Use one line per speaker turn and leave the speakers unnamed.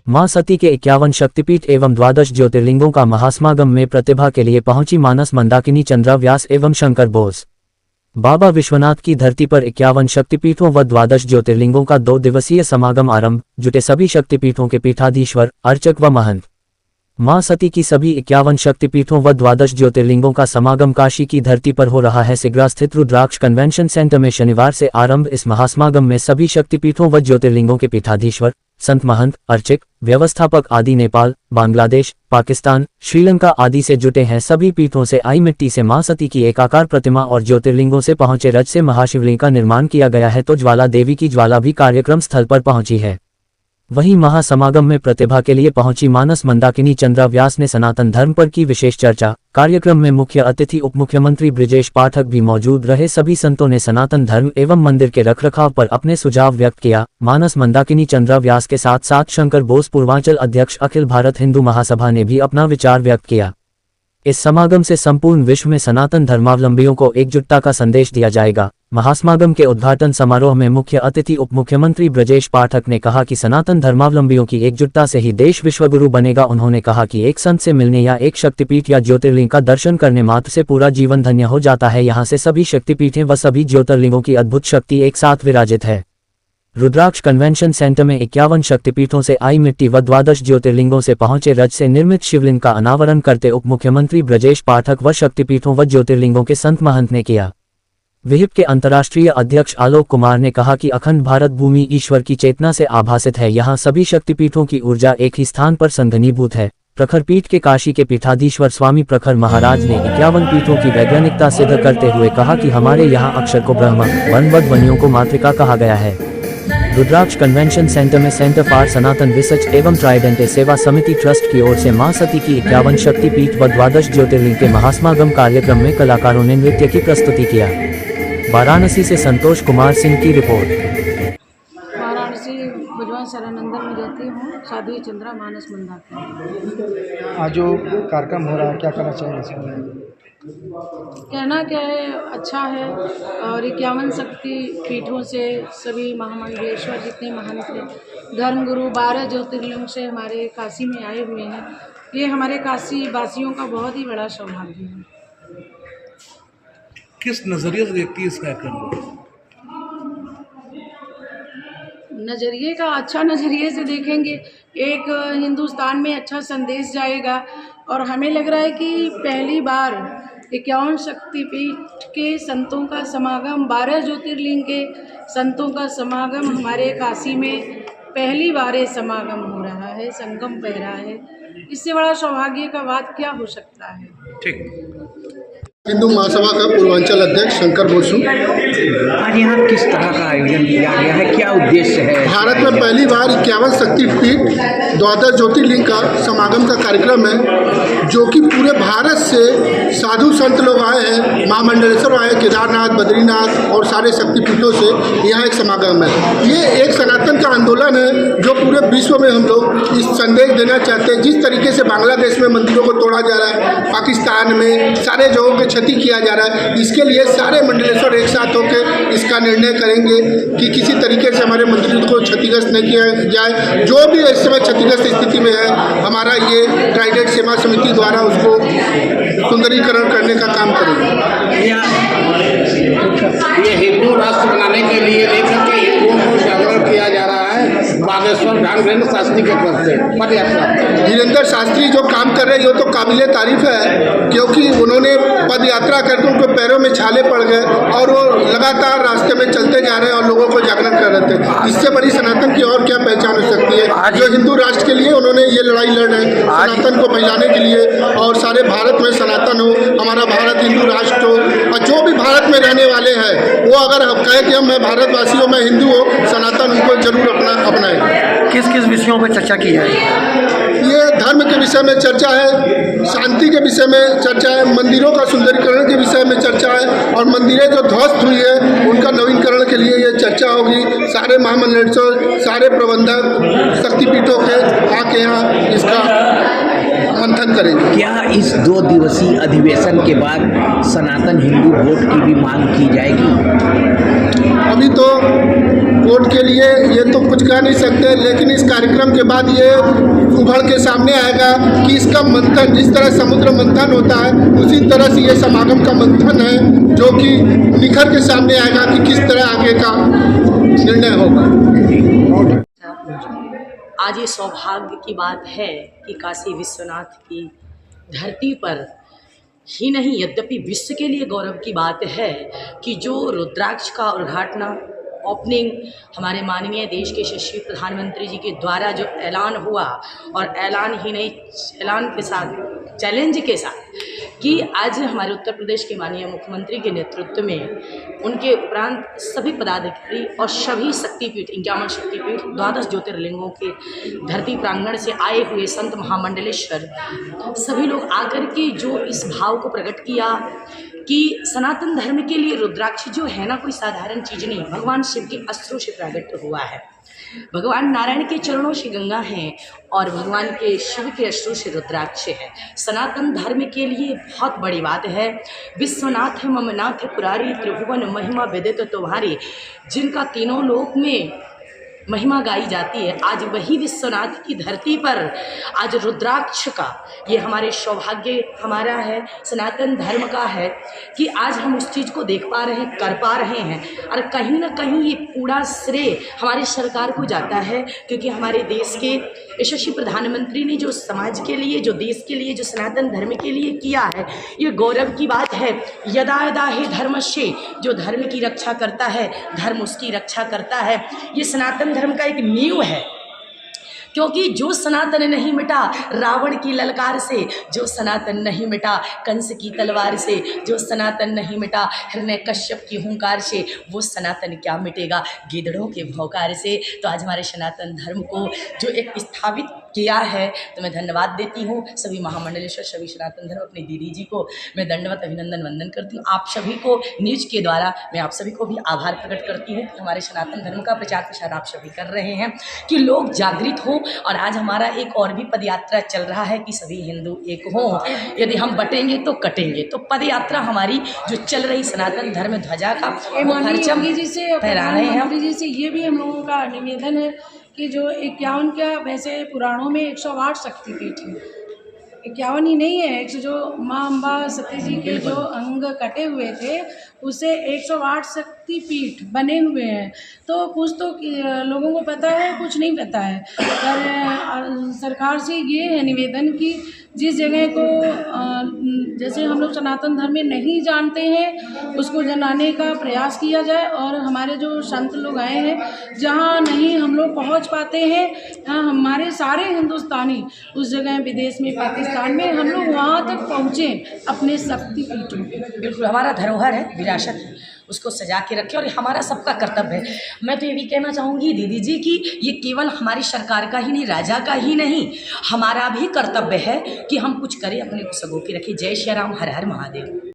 मां सती के 51 शक्तिपीठ एवं 12 ज्योतिर्लिंगों का महासमागम में प्रतिभा के लिए पहुंची मानस मंदाकिनी, चंद्रा व्यास एवं शंकर बोस। बाबा विश्वनाथ की धरती पर 51 शक्तिपीठों व 12 ज्योतिर्लिंगों का 2 दिवसीय समागम आरंभ। जुटे सभी शक्तिपीठों के पीठाधीश्वर, अर्चक व महंत। मां सती की सभी 51 शक्तिपीठों व 12 ज्योतिर्लिंगों का समागम काशी की धरती पर हो रहा है। सिगरा स्थित रुद्राक्ष कन्वेंशन सेंटर में शनिवार से आरंभ इस महासमागम में सभी शक्तिपीठों व ज्योतिर्लिंगों के पीठाधीश्वर, संत महंत, अर्चक, व्यवस्थापक आदि नेपाल, बांग्लादेश, पाकिस्तान, श्रीलंका आदि से जुटे हैं। सभी पीठों से आई मिट्टी से मां सती की एकाकार प्रतिमा और ज्योतिर्लिंगों से पहुंचे रज से महाशिवलिंग का निर्माण किया गया है, तो ज्वाला देवी की ज्वाला भी कार्यक्रम स्थल पर पहुंची है। वहीं महासमागम में प्रतिभा के लिए पहुंची मानस मंदाकिनी, चंद्रा व्यास ने सनातन धर्म पर की विशेष चर्चा। कार्यक्रम में मुख्य अतिथि उप मुख्यमंत्री बृजेश पाठक भी मौजूद रहे। सभी संतों ने सनातन धर्म एवं मंदिर के रखरखाव पर अपने सुझाव व्यक्त किया। मानस मंदाकिनी, चंद्रा व्यास के साथ साथ शंकर बोस, पूर्वांचल अध्यक्ष अखिल भारत हिंदू महासभा ने भी अपना विचार व्यक्त किया। इस समागम से संपूर्ण विश्व में सनातन धर्मावलंबियों को एकजुटता का संदेश दिया जाएगा। महासमागम के उद्घाटन समारोह में मुख्य अतिथि उप मुख्यमंत्री बृजेश पाठक ने कहा कि सनातन धर्मावलंबियों की एकजुटता से ही देश विश्वगुरु बनेगा। उन्होंने कहा कि एक संत से मिलने या एक शक्तिपीठ या ज्योतिर्लिंग का दर्शन करने मात्र से पूरा जीवन धन्य हो जाता है। यहाँ से सभी शक्तिपीठें व सभी ज्योतिर्लिंगों की अद्भुत शक्ति एक साथ विराजित है। रुद्राक्ष कन्वेंशन सेंटर में 51 शक्तिपीठों से आई मिट्टी व 12 ज्योतिर्लिंगों से पहुंचे रज से निर्मित शिवलिंग का अनावरण करते उप मुख्यमंत्री बृजेश पाठक व शक्तिपीठों व ज्योतिर्लिंगों के संत महंत ने किया। विहिप के अंतर्राष्ट्रीय अध्यक्ष आलोक कुमार ने कहा कि अखंड भारत भूमि ईश्वर की चेतना से आभासित है। यहाँ सभी शक्तिपीठों की ऊर्जा एक ही स्थान पर संघनीभूत है। प्रखर पीठ के काशी के पीठाधीश्वर स्वामी प्रखर महाराज ने 51 पीठों की वैज्ञानिकता सिद्ध करते हुए कहा कि हमारे यहाँ अक्षर को ब्रह्मा, वन व ध्वनियों को मातृका कहा गया है। रुद्राक्ष कन्वेंशन सेंटर में सेंटर फॉर सनातन रिसर्च एवं ट्राइडेंट सेवा समिति ट्रस्ट की ओर से मां सती की 51 शक्तिपीठ व 12 ज्योतिर्लिंग के महासमागम कार्यक्रम में कलाकारों ने नृत्य की प्रस्तुति किया। वाराणसी से संतोष कुमार सिंह की रिपोर्ट।
वाराणसी भगवान शरणानंदन में रहती हूँ। साध्वी चंद्रा मानस मंदाकिनी।
आज जो कार्यक्रम हो रहा है, क्या करना चाहिए इसमें?
कहना क्या है, अच्छा है। और 51 शक्ति पीठों से सभी महामंडलेश्वर जितने महंत हैं, धर्मगुरु 12 ज्योतिर्लिंग से हमारे काशी में आए हुए हैं। ये हमारे काशी वासियों का बहुत ही बड़ा सौभाग्य है।
किस नजरिए से देखती है इस कार्यक्रम को?
नज़रिए का अच्छा नज़रिए से देखेंगे, एक हिंदुस्तान में अच्छा संदेश जाएगा। और हमें लग रहा है कि पहली बार 51 शक्तिपीठ के संतों का समागम, 12 ज्योतिर्लिंग के संतों का समागम हमारे काशी में पहली बार ये समागम हो रहा है, संगम बह रहा है। इससे बड़ा सौभाग्य का बात क्या हो सकता है।
ठीक।
हिंदू महासभा का पूर्वांचल अध्यक्ष शंकर बोस।
आज यहाँ किस तरह का आयोजन किया गया है, क्या उद्देश्य है?
भारत में पहली बार 51 शक्तिपीठ 12 ज्योतिर्लिंग का समागम का कार्यक्रम है, जो कि पूरे भारत से साधु संत लोग आए हैं, महामंडलेश्वर आए, केदारनाथ, बद्रीनाथ और सारे शक्तिपीठों से यहाँ एक समागम है। ये एक सनातन का आंदोलन है जो पूरे विश्व में हम लोग इस संदेश देना चाहते हैं। जिस तरीके से बांग्लादेश में मंदिरों को तोड़ा जा रहा है, पाकिस्तान में सारे जगहों के क्षति किया जा रहा है, इसके लिए सारे मंडलेश्वर एक साथ होकर इसका निर्णय करेंगे कि किसी तरीके से हमारे मंदिर को क्षतिग्रस्त नहीं किया जाए। जो भी इस समय क्षतिग्रस्त स्थिति में है, हमारा ये ट्राइडेंट सेवा समिति द्वारा उसको सुंदरीकरण करने का काम करेंगे।
ये हिंदू राष्ट्र बनाने के लिए लेकर के हिंदुओं को जागरण किया जा रहा है। बागेश्वर वीरेंद्र शास्त्री के पद से पदयात्रा, वीरेंद्र शास्त्री जो काम कर रहे हैं, ये तो काबिले तारीफ है, क्योंकि उन्होंने पद यात्रा करके उनके पैरों में छाले पड़ गए और वो लगातार रास्ते में चलते जा रहे हैं और लोगों को जागरण कर रहे थे। इससे बड़ी सनातन की और क्या पहचान हो सकती है। जो हिंदू राष्ट्र के लिए उन्होंने ये लड़ाई लड़ रहे हैं, सनातन को फैलाने के लिए, और सारे भारत में सनातन हो, हमारा भारत हिंदू राष्ट्र हो। और जो भी भारत में रहने वाले हैं वो अगर कहे कि मैं भारतवासी हूँ, मैं हिंदू हूँ, सनातन उनको जरूर अपनाए।
किस किस विषयों पर चर्चा की है?
ये धर्म के विषय में चर्चा है, शांति के विषय में चर्चा है, मंदिरों का सुंदरीकरण के विषय में चर्चा है, और मंदिरें जो ध्वस्त हुई है उनका नवीनीकरण के लिए ये चर्चा होगी। सारे महामंडलेश्वर, सारे प्रबंधक शक्तिपीठों के आके यहाँ इसका मंथन करेंगे।
क्या इस 2 दिवसीय अधिवेशन के बाद सनातन हिंदू वोट की भी मांग की जाएगी?
अभी तो वोट के लिए ये तो कुछ कह नहीं सकते, लेकिन इस कार्यक्रम के बाद ये उभर के सामने आएगा कि इसका मंथन, जिस तरह समुद्र मंथन होता है उसी तरह से ये समागम का मंथन है, जो कि निखर के सामने आएगा कि किस तरह आगे का निर्णय होगा।
आज ये सौभाग्य की बात है कि काशी विश्वनाथ की धरती पर ही नहीं, यद्यपि विश्व के लिए गौरव की बात है कि जो रुद्राक्ष का उद्घाटन ओपनिंग हमारे माननीय देश के यशस्वी प्रधानमंत्री जी के द्वारा जो ऐलान हुआ, और ऐलान ही नहीं, ऐलान के साथ चैलेंज के साथ कि आज हमारे उत्तर प्रदेश के माननीय मुख्यमंत्री के नेतृत्व में उनके उपरांत सभी पदाधिकारी और सभी शक्तिपीठ 51 शक्तिपीठ 12 ज्योतिर्लिंगों के धरती प्रांगण से आए हुए संत महामंडलेश्वर सभी लोग आकर के जो इस भाव को प्रकट किया कि सनातन धर्म के लिए रुद्राक्ष जो है ना कोई साधारण चीज़ नहीं, भगवान शिव के अस्त्रों से प्रकट हुआ है। भगवान नारायण के चरणों से गंगा हैं और भगवान के शिव के अस्त्रों से रुद्राक्ष है। सनातन धर्म के लिए बहुत बड़ी बात है। विश्वनाथ ममनाथ पुरारी त्रिभुवन महिमा विदित तुम्हारी, जिनका तीनों लोक में महिमा गाई जाती है, आज वही विश्वनाथ की धरती पर आज रुद्राक्ष का ये हमारे सौभाग्य हमारा है, सनातन धर्म का है कि आज हम उस चीज़ को देख पा रहे हैं, कर पा रहे हैं। और कहीं ना कहीं ये पूरा श्रेय हमारी सरकार को जाता है, क्योंकि हमारे देश के यशस्वी प्रधानमंत्री ने जो समाज के लिए, जो देश के लिए, जो सनातन धर्म के लिए किया है, ये गौरव की बात है। यदा यदा ही धर्मस्य, जो धर्म की रक्षा करता है धर्म उसकी रक्षा करता है। ये सनातन धर्म का एक नींव है, क्योंकि जो सनातन नहीं मिटा रावण की ललकार से, जो सनातन नहीं मिटा कंस की तलवार से, जो सनातन नहीं मिटा हिरण्यकश्यप की हुंकार से, वो सनातन क्या मिटेगा गिद्धड़ों के भौंकार से। तो आज हमारे सनातन धर्म को जो एक स्थापित किया है, तो मैं धन्यवाद देती हूँ सभी महामंडलेश्वर, सभी सनातन धर्म, अपनी दीदी जी को मैं दंडवत अभिनंदन वंदन करती हूँ। आप सभी को न्यूज़ के द्वारा मैं आप सभी को भी आभार प्रकट करती हूँ। हमारे सनातन धर्म का प्रचार प्रसार आप सभी कर रहे हैं कि लोग जागृत हों। और आज हमारा एक और भी पदयात्रा चल रहा है कि सभी हिंदू एक हों, यदि हम बटेंगे तो कटेंगे। तो पदयात्रा हमारी जो चल रही सनातन धर्म ध्वजा का वो परचम फहरा रहे हैं।
मोदी जी से ये भी हम लोगों का निवेदन है कि जो 51 का, वैसे पुराणों में 108 शक्तिपीठ हैं, 51 ही नहीं है, जो माँ अम्बा सती जी के जो अंग कटे हुए थे उसे 108 शक्तिपीठ बने हुए हैं। तो कुछ तो लोगों को पता है, कुछ नहीं पता है। पर सरकार से ये है निवेदन कि जिस जगह को जैसे हम लोग सनातन धर्म में नहीं जानते हैं उसको जनाने का प्रयास किया जाए, और हमारे जो संत लोग आए हैं जहाँ नहीं हम लोग पहुँच पाते हैं, हमारे सारे हिंदुस्तानी उस जगह विदेश में, पाकिस्तान में, हम लोग वहाँ तक पहुँचें अपने शक्तिपीठों पे।
बिल्कुल हमारा धरोहर है, विरासत है, उसको सजा के रखें और हमारा सबका कर्तव्य है। मैं तो ये भी कहना चाहूँगी दीदी जी कि ये केवल हमारी सरकार का ही नहीं, राजा का ही नहीं, हमारा भी कर्तव्य है कि हम कुछ करें, अपने को सगो के रखें। जय श्री राम, हर हर महादेव।